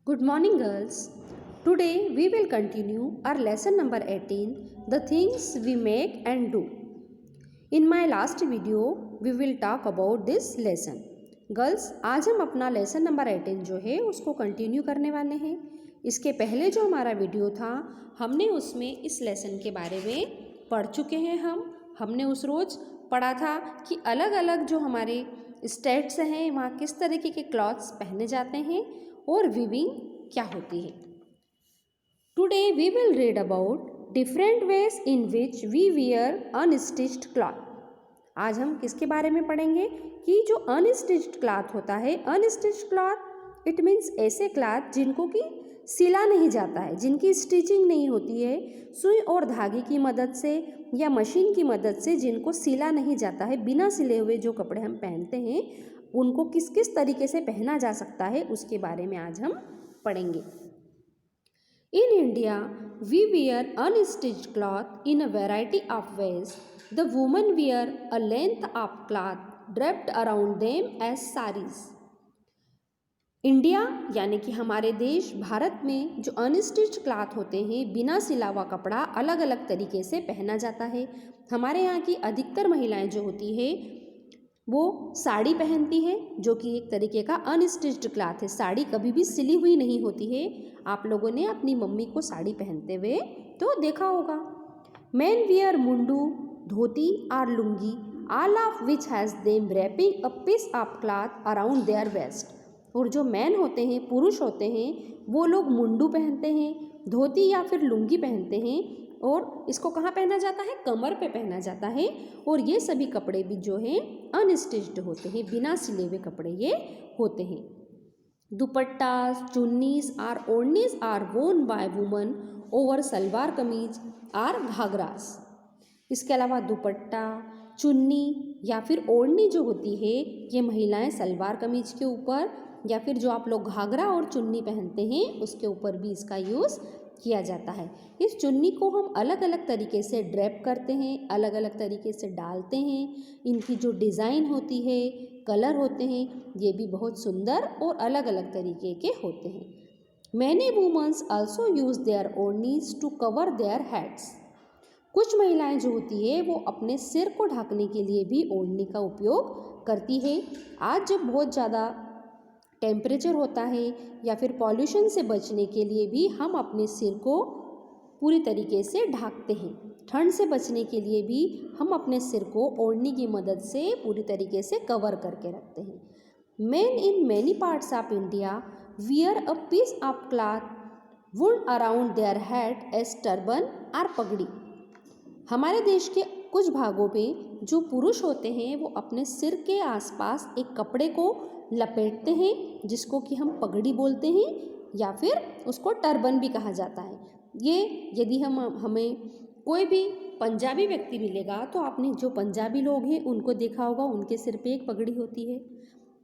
Good morning, girls. Today we will continue our lesson number 18, the things we make and do. In my last video, we will talk about this lesson. Girls, आज हम अपना lesson number 18 जो है उसको continue करने वाले हैं। इसके पहले जो हमारा वीडियो था हमने उसमें इस लेसन के बारे में पढ़ चुके हैं। हमने उस रोज़ पढ़ा था कि अलग अलग जो हमारे स्टेट्स हैं वहाँ किस तरीके के क्लॉथ्स पहने जाते हैं और वीविंग क्या होती है। Today we will read about different ways in which we wear unstitched cloth. आज हम किसके बारे में पढ़ेंगे कि जो अनस्टिच्ड क्लॉथ होता है। अनस्टिच्ड क्लॉथ इट मीन्स ऐसे क्लॉथ जिनको कि सिला नहीं जाता है, जिनकी स्टिचिंग नहीं होती है सुई और धागे की मदद से या मशीन की मदद से, जिनको सिला नहीं जाता है। बिना सिले हुए जो कपड़े हम पहनते हैं उनको किस किस तरीके से पहना जा सकता है उसके बारे में आज हम पढ़ेंगे। In India we wear unstitched cloth in a variety of ways. The woman wear a length of cloth draped around them as saris. India यानी कि हमारे देश भारत में जो अनस्टिच्ड क्लॉथ होते हैं, बिना सिला हुआ कपड़ा अलग अलग तरीके से पहना जाता है। हमारे यहाँ की अधिकतर महिलाएं जो होती है वो साड़ी पहनती है, जो कि एक तरीके का अनस्टिच्ड क्लॉथ है। साड़ी कभी भी सिली हुई नहीं होती है। आप लोगों ने अपनी मम्मी को साड़ी पहनते हुए तो देखा होगा। मेन वियर मुंडू, धोती और lungi, all of which has them wrapping a piece of cloth around their waist. और जो मैन होते हैं, पुरुष होते हैं, वो लोग मुंडू पहनते हैं, धोती या फिर लुंगी पहनते हैं और इसको कहाँ पहना जाता है? कमर पे पहना जाता है। और ये सभी कपड़े भी जो हैं अनस्टिच्ड होते हैं, बिना सिले हुए कपड़े ये होते हैं। दुपट्टास, चुन्नीस और ओढ़नीस आर वोन bye woman over salwar kameez और घाघरास। इसके अलावा दुपट्टा, चुन्नी या फिर ओढ़नी जो होती है ये महिलाएं सलवार कमीज के ऊपर या फिर जो आप लोग घाघरा और चुन्नी पहनते हैं उसके ऊपर भी इसका यूज़ किया जाता है। इस चुन्नी को हम अलग अलग तरीके से ड्रैप करते हैं, अलग अलग तरीके से डालते हैं। इनकी जो डिज़ाइन होती है, कलर होते हैं, ये भी बहुत सुंदर और अलग अलग तरीके के होते हैं। Many womens also use their odhnis to cover their heads. कुछ महिलाएं जो होती है वो अपने सिर को ढकने के लिए भी ओढ़नी का उपयोग करती है। आज जब बहुत ज़्यादा टेम्परेचर होता है या फिर पॉल्यूशन से बचने के लिए भी हम अपने सिर को पूरी तरीके से ढकते हैं। ठंड से बचने के लिए भी हम अपने सिर को ओढ़नी की मदद से पूरी तरीके से कवर करके रखते हैं। Men in many parts of India wear a piece of cloth wound around their head as turban और पगड़ी। हमारे देश के कुछ भागों पे जो पुरुष होते हैं वो अपने सिर के आसपास एक कपड़े को लपेटते हैं जिसको कि हम पगड़ी बोलते हैं या फिर उसको टर्बन भी कहा जाता है। ये यदि हमें कोई भी पंजाबी व्यक्ति मिलेगा तो आपने जो पंजाबी लोग हैं उनको देखा होगा, उनके सिर पे एक पगड़ी होती है।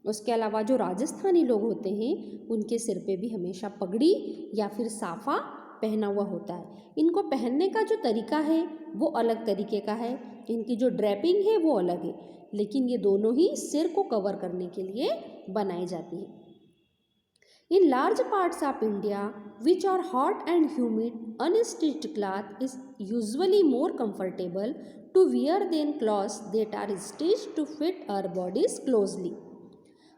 उसके अलावा जो राजस्थानी लोग होते हैं उनके सिर पे भी हमेशा पगड़ी या फिर साफा पहना हुआ होता है। इनको पहनने का जो तरीका है वो अलग तरीके का है, इनकी जो ड्रेपिंग है वो अलग है, लेकिन ये दोनों ही सिर को कवर करने के लिए बनाई जाती है। In large parts of India which are hot and humid, unstitched cloth is usually more comfortable to wear than clothes that are stitched to fit our bodies closely.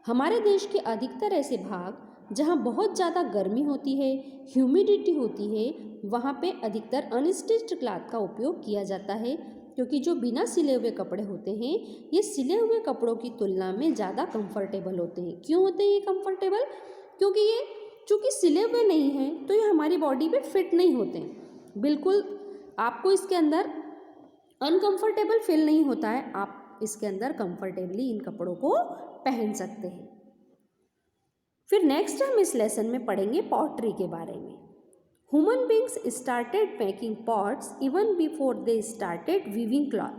हमारे देश के अधिकतर ऐसे भाग जहाँ बहुत ज़्यादा गर्मी होती है, ह्यूमिडिटी होती है, वहाँ पे अधिकतर अनस्टिच्ड क्लॉथ का उपयोग किया जाता है, क्योंकि जो बिना सिले हुए कपड़े होते हैं ये सिले हुए कपड़ों की तुलना में ज़्यादा कंफर्टेबल होते हैं। क्यों होते हैं ये कंफर्टेबल? क्योंकि ये चूँकि सिले हुए नहीं हैं तो ये हमारी बॉडी पे फिट नहीं होते हैं। बिल्कुल आपको इसके अंदर अनकंफर्टेबल फील नहीं होता है, आप इसके अंदर कंफर्टेबली इन कपड़ों को पहन सकते हैं। फिर नेक्स्ट हम इस लेसन में पढ़ेंगे पॉटरी के बारे में। Human beings started making pots even before they started weaving cloth.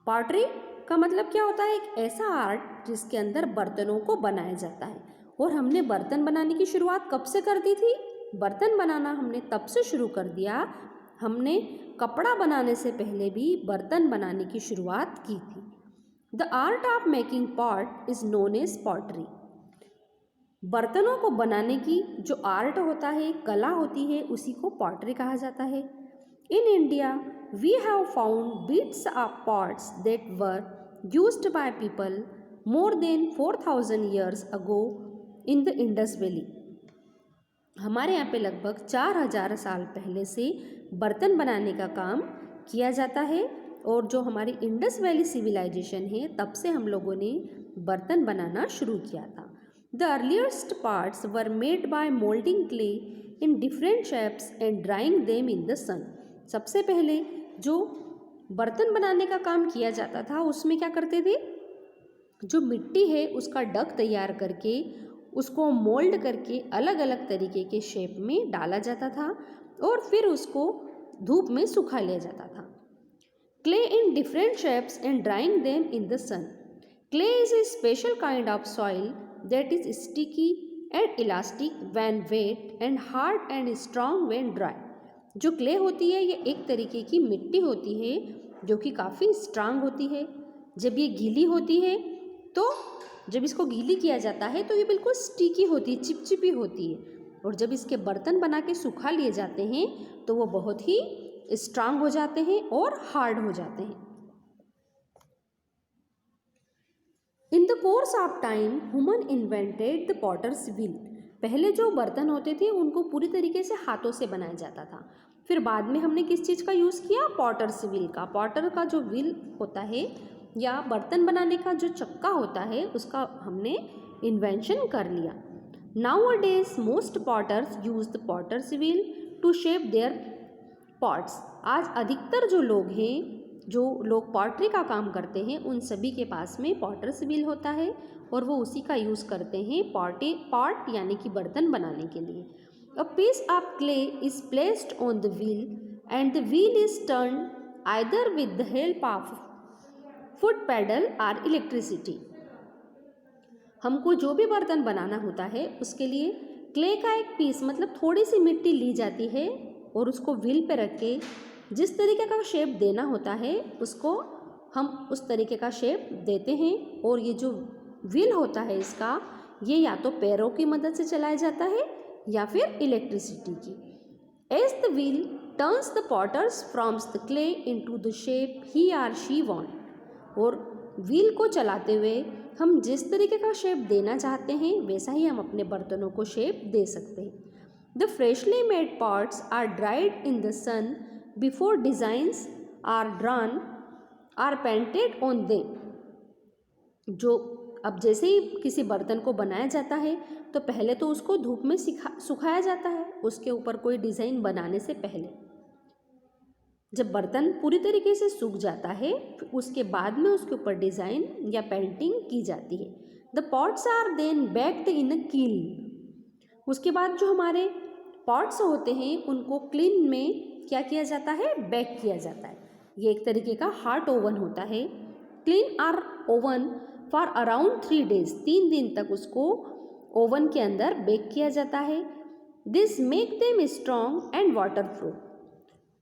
Pottery का मतलब क्या होता है? एक ऐसा आर्ट जिसके अंदर बर्तनों को बनाया जाता है। और हमने बर्तन बनाने की शुरुआत कब से कर दी थी? बर्तन बनाना हमने तब से शुरू कर दिया, हमने कपड़ा बनाने से पहले भी बर्तन बनाने की शुरुआत की थी। The art of making pot is known as pottery. बर्तनों को बनाने की जो आर्ट होता है, कला होती है, उसी को पॉटरी कहा जाता है। In India we have found bits of pots that were used by people more than 4000 years ago in the Indus valley. हमारे यहाँ पे लगभग 4000 साल पहले से बर्तन बनाने का काम किया जाता है, और जो हमारी इंडस वैली सिविलाइजेशन है तब से हम लोगों ने बर्तन बनाना शुरू किया था। The earliest parts were made by moulding clay in different shapes and drying them in the sun. सबसे पहले जो बर्तन बनाने का काम किया जाता था उसमें क्या करते थे, जो मिट्टी है उसका डक तैयार करके उसको मोल्ड करके अलग अलग तरीके के शेप में डाला जाता था और फिर उसको धूप में सुखा लिया जाता था। Clay in different shapes and drying them in the sun. Clay is a special kind of soil that is sticky and elastic when wet and hard and strong when dry. जो क्ले होती है ये एक तरीके की मिट्टी होती है जो कि काफ़ी स्ट्रांग होती है। जब ये गीली होती है तो जब इसको गीली किया जाता है तो ये बिल्कुल स्टिकी होती है, चिपचिपी होती है, और जब इसके बर्तन बना के सुखा लिए जाते हैं तो वो बहुत ही स्ट्रांग हो जाते हैं और हार्ड हो जाते हैं। In the course of time human invented the potter's wheel. पहले जो बर्तन होते थे उनको पूरी तरीके से हाथों से बनाया जाता था, फिर बाद में हमने किस चीज़ का यूज़ किया, पॉटर्स व्हील का। पॉटर का जो व्हील होता है या बर्तन बनाने का जो चक्का होता है उसका हमने इन्वेंशन कर लिया। Nowadays most potters use the potter's wheel to shape their pots. आज अधिकतर जो लोग हैं, जो लोग पॉटरी का काम करते हैं, उन सभी के पास में पॉटर्स व्हील होता है और वो उसी का यूज़ करते हैं पॉट यानी कि बर्तन बनाने के लिए। A piece of clay is placed on the wheel and the wheel is turn either with the help of foot pedal और इलेक्ट्रिसिटी। हमको जो भी बर्तन बनाना होता है उसके लिए क्ले का एक पीस मतलब थोड़ी सी मिट्टी ली जाती है और उसको व्हील पे रख के जिस तरीके का शेप देना होता है उसको हम उस तरीके का शेप देते हैं। और ये जो व्हील होता है इसका, ये या तो पैरों की मदद से चलाया जाता है या फिर इलेक्ट्रिसिटी की। As the wheel turns the potter's forms the clay into the shape he or she want. और व्हील को चलाते हुए हम जिस तरीके का शेप देना चाहते हैं वैसा ही हम अपने बर्तनों को शेप दे सकते हैं। The freshly made pots are dried in the sun before designs are drawn or painted on them. जो अब जैसे ही किसी बर्तन को बनाया जाता है तो पहले तो उसको धूप में सुखाया जाता है, उसके ऊपर कोई डिज़ाइन बनाने से पहले। जब बर्तन पूरी तरीके से सूख जाता है फिर उसके बाद में उसके ऊपर डिज़ाइन या पेंटिंग की जाती है। The pots are then baked in a kiln. उसके बाद जो हमारे पॉट्स होते हैं उनको क्लीन में क्या किया जाता है, बेक किया जाता है। ये एक तरीके का हॉट ओवन होता है। Clean are oven for around 3 days। 3 दिन तक उसको ओवन के अंदर बेक किया जाता है। This make them strong and water proof.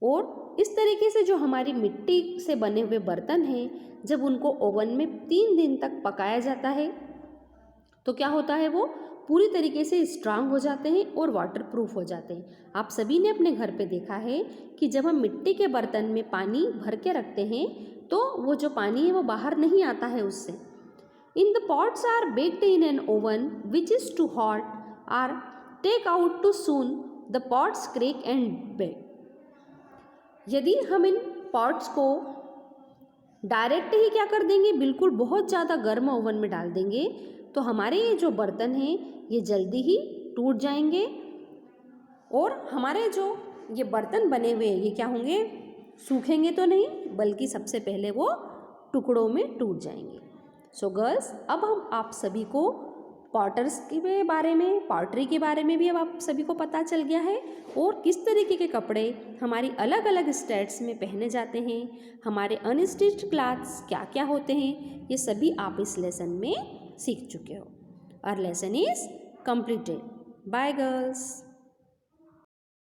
और इस तरीके से जो हमारी मिट्टी से बने हुए बर्तन हैं, जब उनको ओवन में 3 दिन तक पकाया जाता है तो क्या होता है, वो पूरी तरीके से स्ट्रांग हो जाते हैं और वाटर प्रूफ हो जाते हैं। आप सभी ने अपने घर पे देखा है कि जब हम मिट्टी के बर्तन में पानी भर के रखते हैं तो वो जो पानी है वो बाहर नहीं आता है उससे। In the pots are baked in an oven which is too hot or take out too soon the pots crack and bake. यदि हम इन पॉट्स को डायरेक्ट ही क्या कर देंगे, बिल्कुल बहुत ज़्यादा गर्म ओवन में डाल देंगे तो हमारे ये जो बर्तन हैं ये जल्दी ही टूट जाएंगे और हमारे जो ये बर्तन बने हुए हैं ये क्या होंगे, सूखेंगे तो नहीं बल्कि सबसे पहले वो टुकड़ों में टूट जाएंगे। सो गर्ल्स, अब हम आप सभी को पॉटर्स के बारे में, पॉटरी के बारे में भी अब आप सभी को पता चल गया है और किस तरीके के कपड़े हमारी अलग अलग स्टेट्स में पहने जाते हैं, हमारे अनस्टिच्ड क्लॉथ्स क्या क्या होते हैं, ये सभी आप इस लेसन में सीख चुके हो। Our lesson is completed. Bye girls.